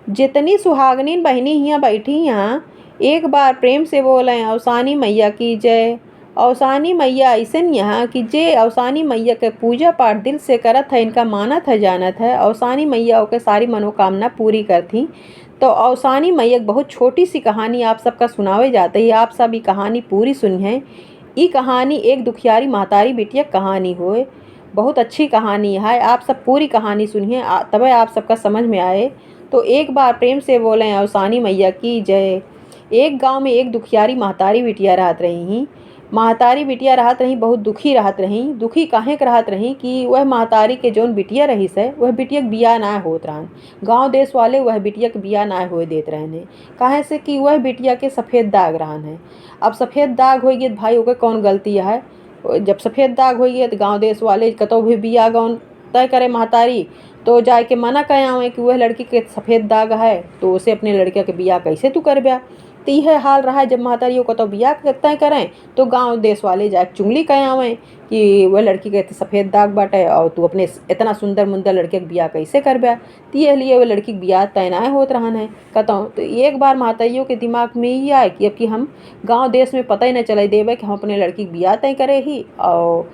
जितनी सुहागनीन बहनी हियाँ बैठी यहाँ, एक बार प्रेम से बोलें अवसानी मैया की जय। अवसानी मैया ऐसन यहाँ कि जे अवसानी मैया के पूजा पाठ दिल से करत है, इनका मानत है जानत है, अवसानी मैया ओके सारी मनोकामना पूरी करती। तो अवसानी मैया एक बहुत छोटी सी कहानी आप सबका सुनावे जाते है, आप सब ये कहानी पूरी सुनिए। ये कहानी एक दुखियारी महतारी बिटिया कहानी होए, बहुत अच्छी कहानी है। आप सब पूरी कहानी सुनिए तबे आप सबका समझ में आए। तो एक बार प्रेम से बोले अवसानी मैया की जय। एक गांव में एक दुखियारी महतारी बिटिया रहत रही। महतारी बिटिया रहत रही, बहुत दुखी रहत रही। दुखी काहे के रहत रही कि वह महतारी के जौन बिटिया रही से वह बिटिया के बियाह ना होत रहन। गांव देश वाले वह बिटिया के बियाह ना होए देत रहने, काहे से कि वह बिटिया के सफ़ेद दाग रहन है। अब सफ़ेद दाग हो गए भाई, ओके कौन गलती है। जब सफ़ेद दाग हो गए तो गाँव देश वाले कतो भी बियाह गौन तय करे महतारी तो जाए के मना कहे आवे कि वह लड़की के सफ़ेद दाग है तो उसे अपने लड़के के बियाह कैसे तू कर ब्या। तो यह हाल रहा है जब महतारियों को तो बियाह तय करें तो गांव देश वाले जाए चुंगली कहे आवे कि वह लड़की के सफ़ेद दाग बाटे और तू अपने इतना सुंदर मुंदर लड़के के बियाह कैसे कर ब्या। तो ये लिए वह लड़की के बियाह तय ना होत रहन है कहता। तो एक बार महतारियों के दिमाग में ये आए कि अब कि हम गाँव देश में पता ही न चले देवे कि हम अपने लड़की के बियाह तय करे ही और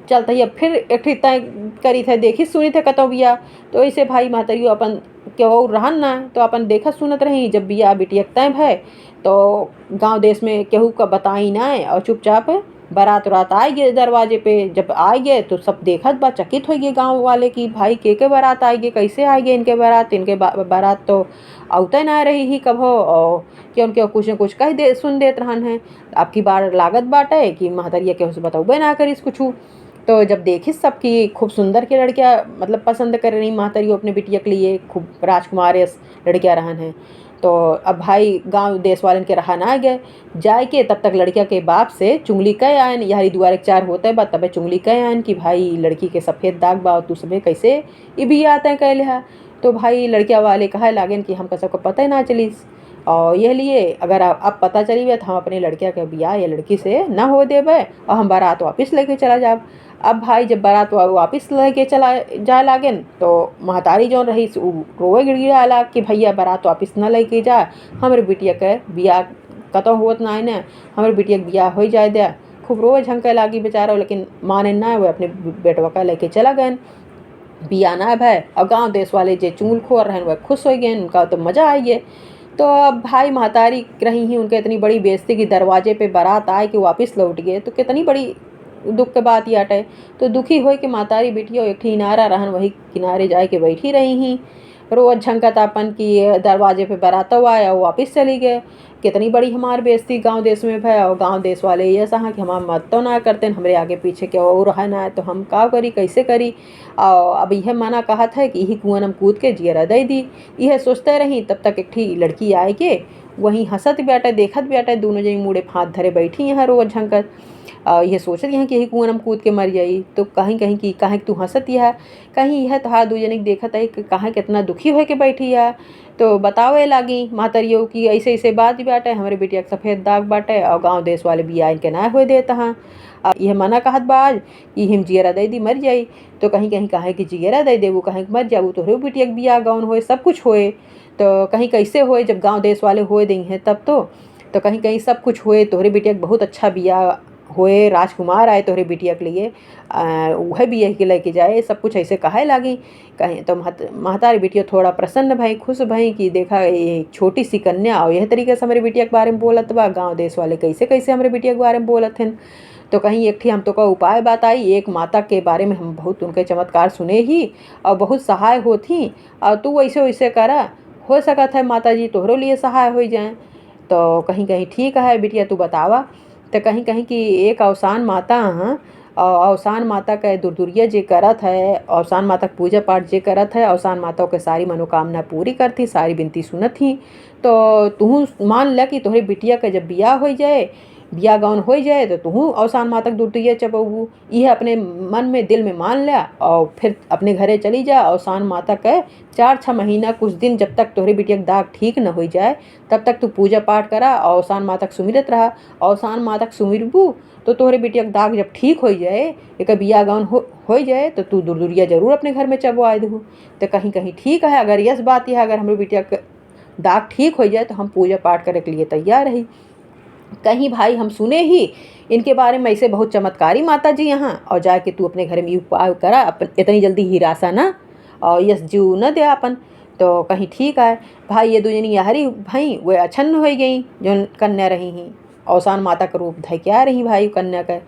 चलते ही अब फिर एक तय करी थे देखी सुनी थे कतो बिया। तो ऐसे भाई महतरियो अपन केहू रहन ना तो अपन देखत सुनत रही। जब बिया बिटिया तय भय तो गांव देश में केहू का बताई ना और चुपचाप बारात रात आए गए दरवाजे पे। जब आए गए तो सब देखत बा चकित हो गए गांव वाले की भाई के बारात आए गए, कैसे आए गए इनके बारात। इनके बारात तो आवते ना रही ही कभो और क्यों क्यों कुछ न कुछ कह दे सुन देत रहन है। अब की बार लागत बाटे कि महतरिया केहू से बताऊबे ना करिस कुछ। तो जब देखी सबकी खूब सुंदर के लड़कियाँ मतलब पसंद कर रही महतरियो अपने बिटिया के लिए खूब राजकुमार लड़कियाँ रहन हैं। तो अब भाई गांव देश वालन के रहा ना गए जाए के तब तक लड़किया के बाप से चुंगली कह आयन। यही दुआरे चार होते बा तबे चुंगली कह आयन कि भाई लड़की के सफ़ेद दाग बा तू सबे कैसे ये भी आते हैं कह लिहा। तो भाई लड़किया वाले कहे लागेन कि हमका सबको पता ही ना चलिस और यह लिए अगर अब पता चली गया तो हम अपने लड़किया के बियाह या लड़की से ना हो देवे और हम बारात वापस लेके चला जाब। अब भाई जब बारात वापस लेके चला जा लागेन तो महतारी जौन रही रोए गिड़गिड़ा कि भैया बारात वापस न लेके जा, हमारे बिटिया के बियाह कतो होत ना है न, हमारे बिटिया के बियाह हो जाए दे। खूब रोए झंके लागी बेचारा, लेकिन माने ना वो अपने बेटवा का लेके चला गए। बियाह ना भय और गाँव देश वाले जे चुंगल खोर रहन वह खुश हो गए, उनका तो मज़ा आई है। तो अब भाई महतारी रही ही उनके इतनी बड़ी बेइज्जती कि दरवाजे पे बारात आए कि वापस लौट गए। तो कितनी बड़ी दुख के बात ये अटे। तो दुखी हो कि महतारी बिटिया एक किनारा रहन वही किनारे जाए के बैठी रही ही रोज झंकत अपन की दरवाजे पे बारात आया और वापस चली गए। कितनी बड़ी हमार बेइज्जती गांव देश में भय और गांव देश वाले ये सहा कि हमार मत तो ना करते हमारे आगे पीछे क्या और रहा ना है तो हम का करी कैसे करी। और अब यह मना कहत है कि यही कुआं हम कूद के जियरा दे दी। यह सोचते रही तब तक एक ठी लड़की आए के वहीं हंसत बेटा देखत बेटा दोनों जनी मुड़े हाथ धरे बैठी यहाँ रोज झंकत। यह सोचत यहाँ कि यही कुआं हम कूद के मर जाई। तो कहीं कहीं कि कहीं तू हंसत यह कहीं यह तो दू जनी देखत है कि कहाँ कितना दुखी हो के बैठी है। तो बतावे लागी महतरियों की ऐसे ऐसे बात बाटे हमारे बेटिया के सफ़ेद दाग बाटे और गाँव देश वाले बिया इनके ना हो देता हाँ। यह मना कहत बाज कि हिम जियरा दे दी मर जाई। तो कहीं कहीं कहे कि जियरा दे देवू कहीं मर जाऊ तो हो बिटिया के बिया गौन होए सब कुछ होए। तो कहीं कैसे होए जब गाँव देश वाले होए दी हैं तब तो कहीं कहीं सब कुछ होए तोहरे बिटिया के बहुत अच्छा बिया होए, राजकुमार आए तोहरे बिटिया के लिए वह भी यही के लेके जाए सब कुछ ऐसे कहे लागी। कहीं तो महतारी बिटिया थोड़ा प्रसन्न भाई खुश भाई कि देखा ये छोटी सी कन्या और यह तरीके से हमारे बिटिया के बारे में बोलत बा। गाँव देश वाले कैसे कैसे हमारे बिटिया के बारे में बोलत हैं। तो कहीं एक थी हम तो का उपाय बताई एक माता के बारे में हम बहुत उनके चमत्कार सुने ही और बहुत सहाय होती और तू वैसे वैसे करा हो सकत है माता जी तोहरो लिए सहाय हो जाए। तो कहीं कहीं ठीक है बिटिया तू बतावा। तो कहीं कहीं कि एक अवसान माता हाँ और अवसान माता का दुर्दुरिया जे करत है अवसान माता का पूजा पाठ जे करत है अवसान माता के सारी मनोकामना पूरी करती सारी विनती सुनत ही। तो तू मान ल कि तोहरे बिटिया का जब बियाह हो जाए बिया गौन हो जाए तो तू अवसान माता के दूतिया चबू। यह अपने मन में दिल में मान लिया और फिर अपने घरे चली जा। अवसान माता के 4-6 महीना कुछ दिन जब तक तोहरे बिटिया के दाग ठीक न हो जाए तब तक तू पूजा पाठ करा, अवसान माता के सुमिरत रहा। अवसान माता के सुमिरबू तो तोहरे बिटिया के दाग जब ठीक हो जाए, एक बिया गौन हो जाए तो तू दुरदुरिया जरूर अपने घर में चबवाए दू। तो कहीं कहीं ठीक है, अगर यस बात यह अगर हमारी बिटिया के दाग ठीक हो जाए तो हम पूजा पाठ करने के लिए तैयार रही। कहीं भाई हम सुने ही इनके बारे में ऐसे बहुत चमत्कारी माता जी यहाँ, और जाके तू अपने घर में उपाय करा, अपन इतनी जल्दी हिरासा ना और यस जीव न दे अपन। तो कहीं ठीक है भाई, ये दुजनी यारी भाई वे अछन्न हो गई जो कन्या रही ही, अवसान माता का रूप धै क्या रही भाई कन्या के।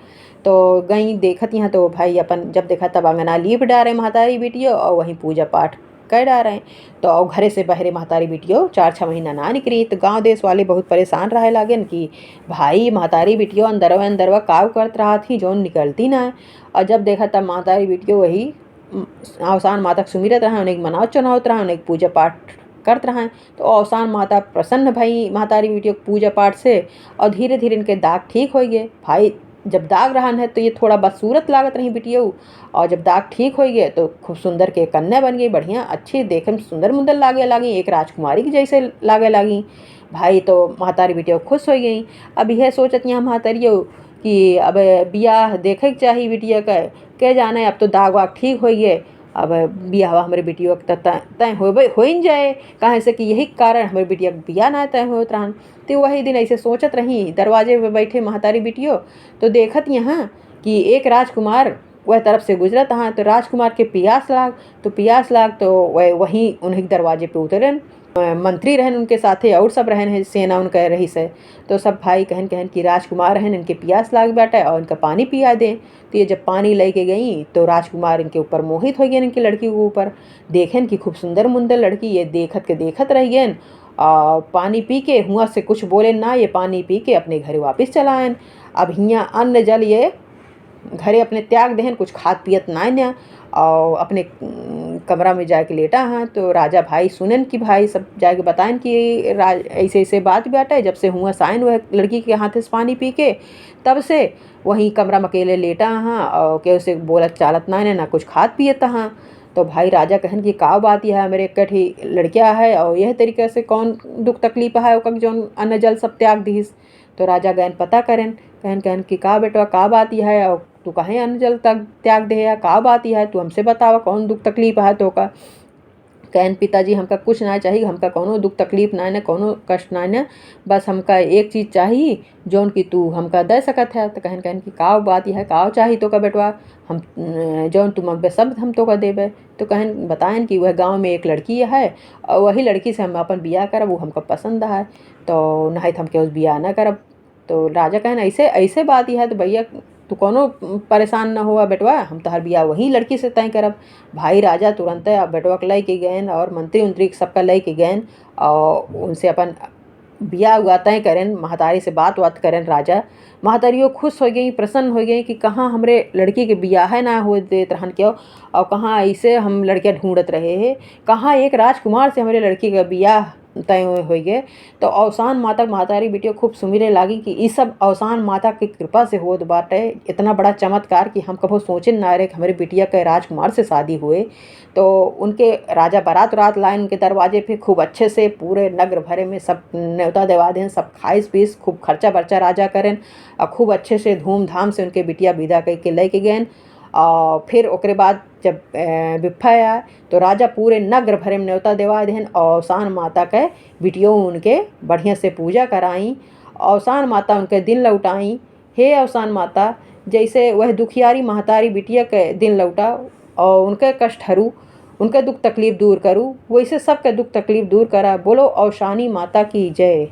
तो गई देखत यहाँ तो भाई अपन जब देखा तब अंगना लीप डारे महतारी बेटियों और वहीं पूजा पाठ कर डारे। तो घरे से बहरे महतारी बेटियों 4-6 महीना ना निकली। तो गांव देश वाले बहुत परेशान रहे लागेन कि भाई महतारी बेटियों अंदरवा अंदरवा काव करत रहा थी जो निकलती ना। और जब देखा तब महतारी बेटियों वही अवसान माता सुमिरत रहा, उन्हें मनावत चुनावत रहा, उन्हें पूजा पाठ करते रहे। तो अवसान माता प्रसन्न भाई महतारी बेटियों पूजा पाठ से, और धीरे धीरे इनके दाग ठीक हो गए भाई। जब दाग रहा है तो ये थोड़ा बदसूरत लागत रही बिटिया, और जब दाग ठीक हो गए तो खूब सुंदर के कन्या बन गई, बढ़िया अच्छी देखे में सुंदर मुंदर लागी, एक राजकुमारी की जैसे लागे लागी भाई। तो महतारी बिटिया खुश हो गई। अब यह सोचत यहाँ महतारियों कि अब बियाह देखे के चाहिए बिटिया के जाने, अब तो दाग वाग ठीक हो गए, अब बियाह हमारे बिटिया तय हो जाए, कहे से कि यही कारण हमारे बिटिया बियाह ना तय होत रहन। तो वही दिन ऐसे सोचत रही, दरवाजे पे बैठे महतारी बिटियो तो देखत यहाँ कि एक राजकुमार वह तरफ से गुजरत हाँ। तो राजकुमार के पियास लाग तो वह वहीं उन्हें दरवाजे पे उतरन। मंत्री रहन उनके साथे और सब रहन है, सेना उनका रही से। तो सब भाई कहन कहन कि राजकुमार रहन इनके पियास लाग बैठा और इनका पानी पिया दें। तो ये जब पानी लेके गई तो राजकुमार इनके ऊपर मोहित हो गए, इनकी लड़की के ऊपर देखें कि खूब सुंदर मुंदर लड़की, ये देखत रह गए। पानी पी के हुआ से कुछ बोले ना, ये पानी पी के अपने घर वापस चलाएन। अब हियाँ अन्न जल ये घरे अपने त्याग देहन, कुछ खात पियत ना न, और अपने कमरा में जाके लेटा हाँ। तो राजा भाई सुनन कि भाई सब जाके बताएं कि ऐसे ऐसे बात बैठा है, जब से हुआ साइन वह लड़की के हाथ से पानी पी के तब से वहीं कमरा में अकेले लेटा हाँ, और के उसे बोलत चालत ना कुछ खात पियत हाँ। तो भाई राजा कहन कि का बात यह है, मेरे इकट्ठी लड़कियाँ है और यह तरीके से कौन दुख तकलीफ है ओकर जौन अन्न जल सब त्याग दीस। तो राजा गैन पता करें, कहन कि का बेटवा का बात यह है, और तू कहे अन्न जल तक त्याग दे या का बात यह है, तू हमसे बतावा कौन दुख तकलीफ है तो का। कहन पिताजी हमका कुछ ना चाहिए, हमका कोनो दुख तकलीफ ना न कोनो कष्ट ना न, बस हमका एक चीज़ चाहिए जौन कि तू हमका दे सकत है। तो कहन कि का बात यह है, का चाहिए तो का बेटवा, हम जौन तुम अगबे सब हम तो का देबे। तो कहन बताएं कि वह गांव में एक लड़की है और वही लड़की से हम अपन बियाह करब, वो हमका पसंद है, तो नहीं तो हमके उस बियाह ना करब। तो राजा कहन ऐसे ऐसे बात यह है, तो भैया तू कोनो परेशान ना हुआ बेटवा, हम तोहर बियाह वही लड़की से तय करब। भाई राजा तुरंत बेटवा के लै के गएन और मंत्री उंत्री सबका लै के गएन और उनसे अपन बियाह हुआ तय करें, महतारी से बात करें। राजा महतारियों खुश हो गई, प्रसन्न हो गई कि कहाँ हमरे लड़की के बियाह ना हो देत रहन क्यों, और कहाँ ऐसे हम लड़कियाँ ढूंढत रहे हैं, कहाँ एक राजकुमार से हमारे लड़की का बियाह तय हो गए। तो अवसान माता महतारी बेटियों खूब सुमिरे लागी कि ये सब अवसान माता की कृपा से होत बाटे, इतना बड़ा चमत्कार कि हम कभी सोचे ना रहे कि हमारे बिटिया के राजकुमार से शादी हुए। तो उनके राजा बारात लाइन उनके दरवाजे पे खूब अच्छे से पूरे नगर भरे में सब न्योता देवा दें, सब खाइस पीस खूब खर्चा बर्चा राजा करें और खूब अच्छे से धूमधाम से उनके बिटिया विदा करके ले के गए। और फिर ओकरे बाद जब बिफा आया तो राजा पूरे नगर भरे में न्योता देवा देहन और अवसान माता के बिटियों उनके बढ़िया से पूजा कराई। अवसान माता उनके दिन लौटाई, हे अवसान माता जैसे वह दुखियारी महतारी बिटिया के दिन लौटा और उनके कष्ट हरू, उनके दुख तकलीफ दूर करूँ, वैसे सबके दुख तकलीफ दूर करा। बोलो अवसानी माता की जय।